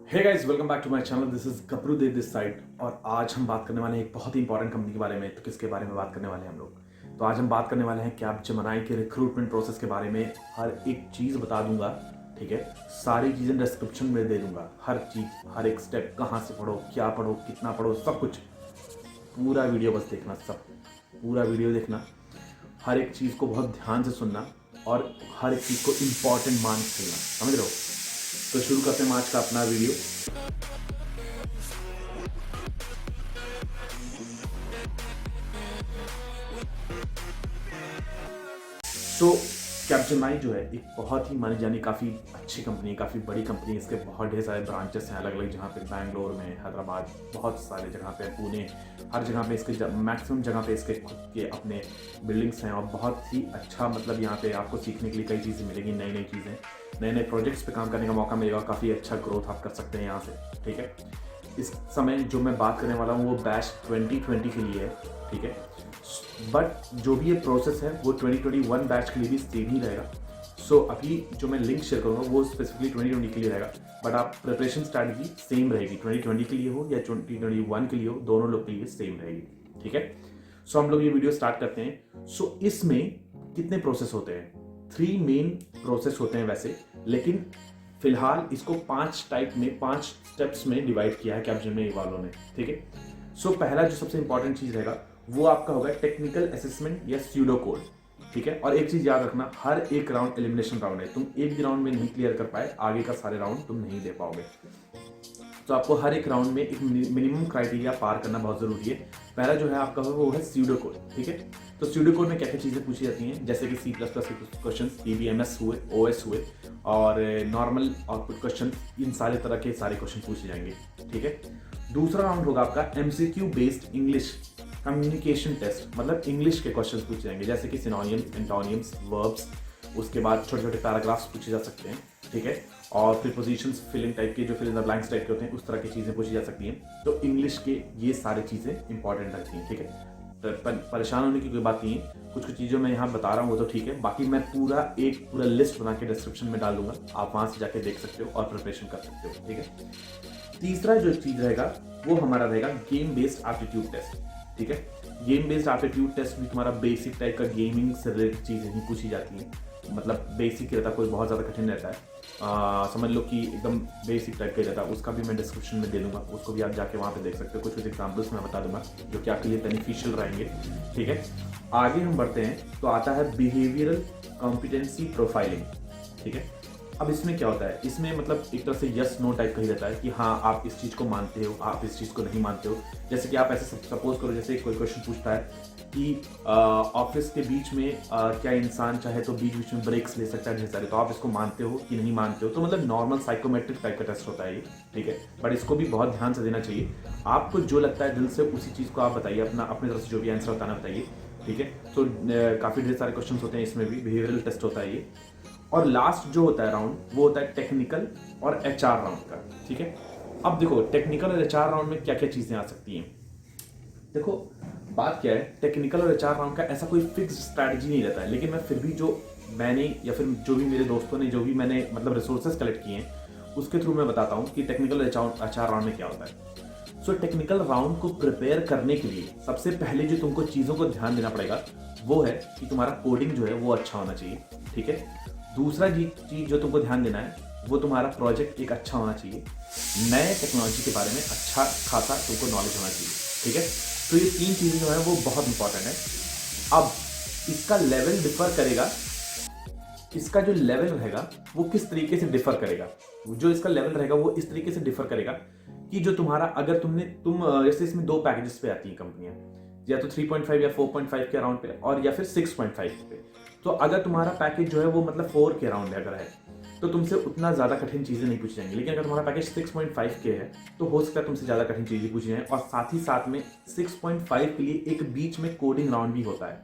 Hey guys, welcome back to my channel. This is Gabru Dev this side. और आज हम बात करने वाले हैं एक बहुत ही इंपॉर्टेंट कंपनी के बारे में। तो किसके बारे में बात करने वाले हैं हम लोग? तो आज हम बात करने वाले हैं कैपजेमिनी के रिक्रूटमेंट प्रोसेस के बारे में। हर एक चीज़ बता दूंगा, ठीक है। सारी चीज़ें डिस्क्रिप्शन में दे दूंगा, हर चीज़, हर एक स्टेप, कहाँ से पढ़ो, क्या पढ़ो, कितना पढ़ो, सब कुछ। पूरा वीडियो बस देखना, सब पूरा वीडियो देखना, हर एक चीज़ को बहुत ध्यान से सुनना और हर एक चीज़ को इम्पॉर्टेंट मान के चलना, समझ रहे हो? तो शुरू करते हैं आज का अपना वीडियो। तो कैपजेमिनी जो है एक बहुत ही मानी जानी काफ़ी अच्छी कंपनी है, काफ़ी बड़ी कंपनी है। इसके बहुत ढेर सारे ब्रांचेस हैं अलग अलग जगह पे, बैंगलोर में, हैदराबाद, बहुत सारे जगह पे, पुणे, हर जगह पे इसके मैक्सिमम जगह पे इसके खुद के अपने बिल्डिंग्स हैं। और बहुत ही अच्छा, मतलब यहाँ पे आपको सीखने के लिए कई चीज़ें मिलेंगी, नई नई चीज़ें, नए नए प्रोजेक्ट्स पे काम करने का मौका मिलेगा। काफ़ी अच्छा ग्रोथ आप कर सकते हैं यहाँ से, ठीक है। इस समय जो मैं बात करने वाला हूँ वो बैच 2020 के लिए है, ठीक है। बट जो भी ये प्रोसेस है वो 2021 बैच के लिए भी सेम ही रहेगा। सो अभी जो मैं लिंक शेयर करूँगा वो स्पेसिफिकली 2020 के लिए रहेगा, बट आप प्रिपरेशन स्ट्रैटेजी सेम रहेगी, 2020 के लिए हो या 2021 के लिए हो, दोनों लोग के लिए सेम रहेगी, ठीक है। सो हम लोग ये वीडियो स्टार्ट करते हैं। सो इसमें कितने प्रोसेस होते हैं? 3 मेन प्रोसेस होते हैं वैसे, लेकिन फिलहाल इसको 5 टाइप में, 5 स्टेप्स में डिवाइड किया है कैपजेमिनी वालों ने, ठीक है। सो पहला जो सबसे इंपॉर्टेंट चीज रहेगा वो आपका होगा टेक्निकल असेसमेंट या स्यूडो कोड, ठीक है। और एक चीज याद रखना, हर एक राउंड एलिमिनेशन राउंड है। तुम एक भी राउंड में नहीं क्लियर कर पाए, आगे का सारे राउंड तुम नहीं दे पाओगे। तो आपको हर एक राउंड में एक मिनिमम क्राइटेरिया पार करना बहुत जरूरी है। पहला जो है आपका वो है स्यूडो कोड, ठीक है। तो स्यूडो कोड में क्या क्या चीजें पूछी जाती हैं, जैसे कि C++ के कुछ क्वेश्चन, DBMS हुए, OS हुए, और नॉर्मल आउटपुट क्वेश्चन, इन सारे तरह के सारे क्वेश्चन पूछे जाएंगे, ठीक है। दूसरा राउंड होगा आपका MCQ based English communication test, मतलब इंग्लिश के क्वेश्चन पूछे जाएंगे, जैसे कि सिनोनियम्स, एंटोनियम्स, वर्ब्स, उसके बाद छोटे छोटे पैराग्राफ्स पूछे जा सकते हैं, ठीक है। और प्रीपोजिशंस, फिलिंग टाइप के, जो fill in the blanks type के होते हैं, उस तरह की चीज़ें पूछी जा सकती हैं। तो इंग्लिश के ये सारी चीज़ें इंपॉर्टेंट रहती हैं, ठीक है। परेशान होने की कोई बात नहीं है, कुछ कुछ चीज़ों मैं यहाँ बता रहा हूँ वो तो ठीक है, बाकी मैं पूरा लिस्ट बना के डिस्क्रिप्शन में डाल दूंगा, आप वहाँ से जाके देख सकते हो और प्रिपरेशन कर सकते हो, ठीक है। तीसरा जो चीज़ रहेगा वो हमारा रहेगा गेम बेस्ड एप्टीट्यूड टेस्ट, ठीक है। गेम बेस्ड एप्टीट्यूड टेस्ट भी तुम्हारा बेसिक टाइप का गेमिंग से रिलेटेड चीज़ें ही पूछी जाती हैं, मतलब बेसिक रहता है, कोई बहुत ज़्यादा कठिन रहता है। समझ लो कि एकदम बेसिक टाइप का रहता है। उसका भी मैं डिस्क्रिप्शन में दे दूंगा, उसको भी आप जाके वहाँ पे देख सकते हो। कुछ कुछ एग्जाम्पल्स मैं बता दूंगा जो कि आपके लिए बेनिफिशियल रहेंगे, ठीक है। आगे हम बढ़ते हैं तो आता है बिहेवियरल कॉम्पिटेंसी प्रोफाइलिंग, ठीक है। अब इसमें क्या होता है, इसमें मतलब एक तरह से यस नो टाइप का ही रहता है कि हाँ आप इस चीज़ को मानते हो, आप इस चीज़ को नहीं मानते हो। जैसे कि आप ऐसे सपोज करो, जैसे कोई क्वेश्चन पूछता है कि ऑफिस के बीच में क्या इंसान चाहे तो बीच बीच में ब्रेक्स ले सकता है ढेर सारे, तो आप इसको मानते हो कि नहीं मानते हो? तो मतलब नॉर्मल साइकोमेट्रिक टाइप का टेस्ट होता है ये, ठीक है। बट इसको भी बहुत ध्यान से देना चाहिए। आपको जो लगता है दिल से उसी चीज़ को आप बताइए, अपनी तरफ से जो भी आंसर बताना बताइए, ठीक है। तो काफ़ी ढेर सारे क्वेश्चन होते हैं, इसमें भी बिहेवियरल टेस्ट होता है ये। और लास्ट जो होता है राउंड वो होता है टेक्निकल और HR राउंड का, ठीक है। अब देखो टेक्निकल और HR राउंड में क्या क्या चीज़ें आ सकती हैं। देखो बात क्या है, टेक्निकल और HR राउंड का ऐसा कोई फिक्स स्ट्रैटेजी नहीं रहता है, लेकिन मैं फिर भी जो मैंने या फिर जो भी मेरे दोस्तों ने, जो भी मैंने मतलब रिसोर्सेज कलेक्ट किए हैं, उसके थ्रू मैं बताता हूँ कि टेक्निकल और HR राउंड में क्या होता है। सो टेक्निकल राउंड को प्रिपेयर करने के लिए सबसे पहले जो तुमको चीज़ों को ध्यान देना पड़ेगा वो है कि तुम्हारा कोडिंग जो है वो अच्छा होना चाहिए, ठीक है। दूसरा चीज़ जो तुमको ध्यान देना है वो तुम्हारा प्रोजेक्ट एक अच्छा होना चाहिए, नए टेक्नोलॉजी के बारे में अच्छा खासा तुमको नॉलेज होना चाहिए, ठीक है। तो ये 3 चीज़ें जो है वो बहुत इंपॉर्टेंट है। अब इसका लेवल डिफर करेगा, इसका जो लेवल रहेगा वो किस तरीके से डिफर करेगा, जो इसका लेवल रहेगा वो इस तरीके से डिफर करेगा कि जो तुम्हारा, अगर तुम जैसे इसमें 2 पैकेजेस पे आती हैं कंपनियां, या तो 3.5 या 4.5 के अराउंड पे, और या फिर 6.5 पे। तो अगर तुम्हारा पैकेज जो है वो मतलब 4 के अराउंड अगर है तो तुमसे उतना ज़्यादा कठिन चीज़ें नहीं पूछी जाएंगी। लेकिन अगर तुम्हारा पैकेज 6.5 के है तो हो सकता है तुमसे ज़्यादा कठिन चीज़ें पूछी जाएं। और साथ ही साथ में 6.5 के लिए एक बीच में कोडिंग राउंड भी होता है,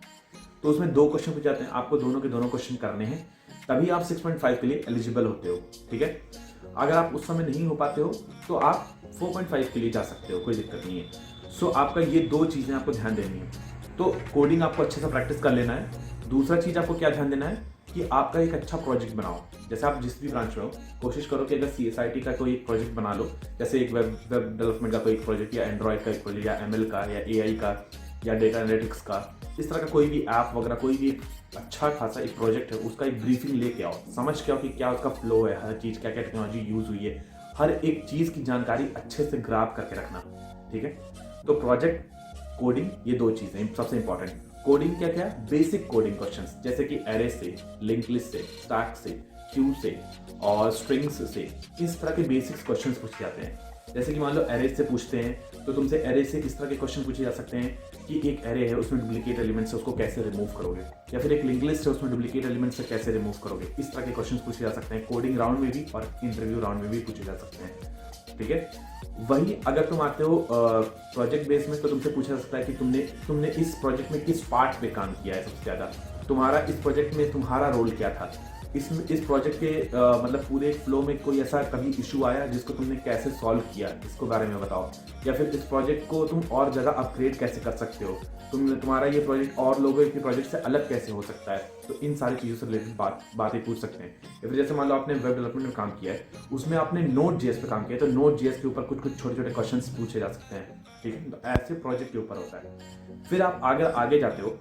तो उसमें 2 क्वेश्चन पूछे जाते हैं, आपको दोनों के दोनों क्वेश्चन करने हैं, तभी आप 6.5 के लिए एलिजिबल होते हो, ठीक है। अगर आप उस समय नहीं हो पाते हो तो आप 4.5 के लिए जा सकते हो, कोई दिक्कत नहीं है। सो आपका ये 2 चीज़ें आपको ध्यान देनी है। तो कोडिंग आपको अच्छे से प्रैक्टिस कर लेना है। दूसरा चीज़ आपको क्या ध्यान देना है कि आपका एक अच्छा प्रोजेक्ट बनाओ। जैसे आप जिस भी ब्रांच में हो, कोशिश करो कि अगर CSIT का कोई एक प्रोजेक्ट बना लो, जैसे एक वेब डेवलपमेंट का कोई एक प्रोजेक्ट, या एंड्रॉयड का एक प्रोजेक्ट, या ML का, या AI का, या डेटा एनालिटिक्स का, इस तरह का कोई भी ऐप वगैरह, कोई भी अच्छा खासा एक प्रोजेक्ट है, उसका एक ब्रीफिंग लेके आओ, समझ के आओ कि क्या उसका फ्लो है, हर चीज़ क्या क्या टेक्नोलॉजी यूज़ हुई है, हर एक चीज़ की जानकारी अच्छे से ग्राफ करके रखना। ठीक है, तो प्रोजेक्ट, कोडिंग, ये दो चीज़ें सबसे इंपॉर्टेंट। कोडिंग क्या क्या है? बेसिक कोडिंग क्वेश्चंस, जैसे कि एरे से, लिंक लिस्ट से, स्टैक से, क्यू से और स्ट्रिंग्स से, इस तरह के बेसिक्स क्वेश्चंस पूछे जाते हैं। जैसे कि मान लो एरे से पूछते हैं, तो तुमसे एरे से इस तरह के क्वेश्चन पूछे जा सकते हैं कि एक एरे है, उसमें डुप्लीकेट एलिमेंट्स है, उसको कैसे रिमूव करोगे, या फिर एक लिंक लिस्ट है, उसमें डुप्लीकेट एलिमेंट्स है, कैसे रिमूव करोगे। इस तरह के क्वेश्चन पूछे जा सकते हैं कोडिंग राउंड में भी और इंटरव्यू राउंड में भी पूछे जा सकते हैं। ठीक है, वही अगर तुम आते हो प्रोजेक्ट बेस में, तो तुमसे पूछा जा सकता है कि तुमने इस प्रोजेक्ट में किस पार्ट पे काम किया है सबसे ज़्यादा, तुम्हारा इस प्रोजेक्ट में तुम्हारा रोल क्या था, इस प्रोजेक्ट के मतलब पूरे फ्लो में कोई ऐसा कभी इशू आया जिसको तुमने कैसे सॉल्व किया, इसको बारे में बताओ। या फिर इस प्रोजेक्ट को तुम और ज़्यादा अपग्रेड कैसे कर सकते हो, तुम्हारा ये प्रोजेक्ट और लोगों के प्रोजेक्ट से अलग कैसे हो सकता है। तो इन सारी चीज़ों से रिलेटेड बातें पूछ सकते हैं। या फिर जैसे मान लो आपने वेब डेवलपमेंट में काम किया है, उसमें आपने Node.js पे काम किया है, तो Node.js के ऊपर कुछ कुछ छोटे छोटे क्वेश्चन पूछे जा सकते हैं। ठीक है, तो ऐसे प्रोजेक्ट के ऊपर होता है। फिर आप आगे जाते हो,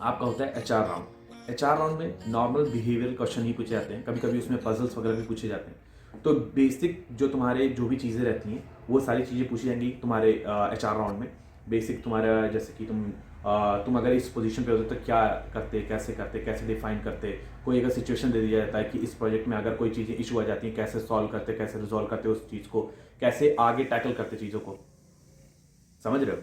आपका होता है HR राउंड। HR राउंड में नॉर्मल बिहेवियर क्वेश्चन ही पूछे जाते हैं, कभी कभी उसमें पजल्स वगैरह भी पूछे जाते हैं। तो बेसिक जो तुम्हारे जो भी चीज़ें रहती हैं, वो सारी चीज़ें पूछी जाएंगी तुम्हारे HR राउंड में। बेसिक तुम्हारा, जैसे कि तुम अगर इस पोजीशन पे होते तो क्या करते, कैसे डिफाइन करते, कोई अगर सिचुएशन दे दिया जाता है कि इस प्रोजेक्ट में अगर कोई चीज़ें इशू आ जाती हैं, कैसे सॉल्व करते, कैसे रिजॉल्व करते उस चीज़ को, कैसे आगे टैकल करते चीज़ों को, समझ रहे हो।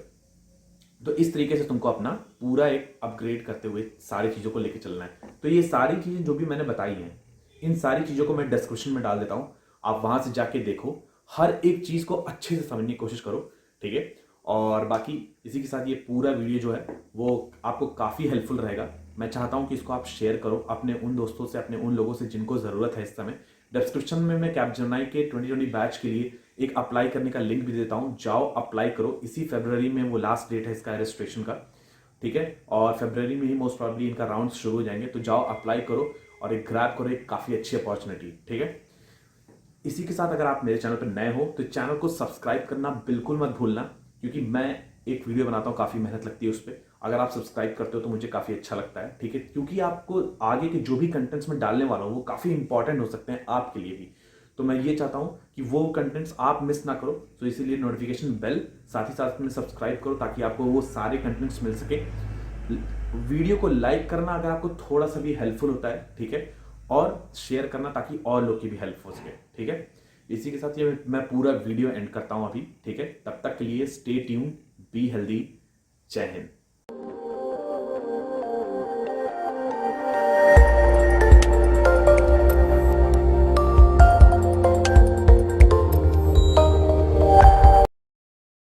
तो इस तरीके से तुमको अपना पूरा एक अपग्रेड करते हुए सारी चीज़ों को लेके चलना है। तो ये सारी चीज़ें जो भी मैंने बताई हैं, इन सारी चीज़ों को मैं डिस्क्रिप्शन में डाल देता हूँ, आप वहाँ से जाके देखो, हर एक चीज़ को अच्छे से समझने की कोशिश करो। ठीक है, और बाकी इसी के साथ ये पूरा वीडियो जो है वो आपको काफ़ी हेल्पफुल रहेगा। मैं चाहता हूँ कि इसको आप शेयर करो अपने उन दोस्तों से, अपने उन लोगों से जिनको ज़रूरत है इस समय। डिस्क्रिप्शन में मैं कैपजेमिनी के 2020 बैच के लिए एक अप्लाई करने का लिंक भी देता हूँ, जाओ अप्लाई करो। इसी फरवरी में वो लास्ट डेट है इसका रजिस्ट्रेशन का। ठीक है, और फरवरी में ही मोस्ट प्रॉब्ली इनका राउंड शुरू हो जाएंगे, तो जाओ अप्लाई करो और एक ग्रैब करो, एक काफ़ी अच्छी अपॉर्चुनिटी। ठीक है, इसी के साथ अगर आप मेरे चैनल पर नए हो तो चैनल को सब्सक्राइब करना बिल्कुल मत भूलना, क्योंकि मैं एक वीडियो बनाता हूँ, काफ़ी मेहनत लगती है उस पर। अगर आप सब्सक्राइब करते हो तो मुझे काफ़ी अच्छा लगता है। ठीक है, क्योंकि आपको आगे के जो भी कंटेंट्स में डालने वाला हूँ वो काफ़ी इंपॉर्टेंट हो सकते हैं आपके लिए भी। तो मैं ये चाहता हूँ कि वो कंटेंट्स आप मिस ना करो, तो इसीलिए नोटिफिकेशन बेल साथ ही साथ में सब्सक्राइब करो, ताकि आपको वो सारे कंटेंट्स मिल सके। वीडियो को लाइक करना अगर आपको थोड़ा सा भी हेल्पफुल होता है, ठीक है, और शेयर करना ताकि और लोग की भी हेल्प हो सके। ठीक है, इसी के साथ ये मैं पूरा वीडियो एंड करता हूं अभी। ठीक है, तब तक के लिए स्टे ट्यून्ड, बी हेल्दी, जय हिंद।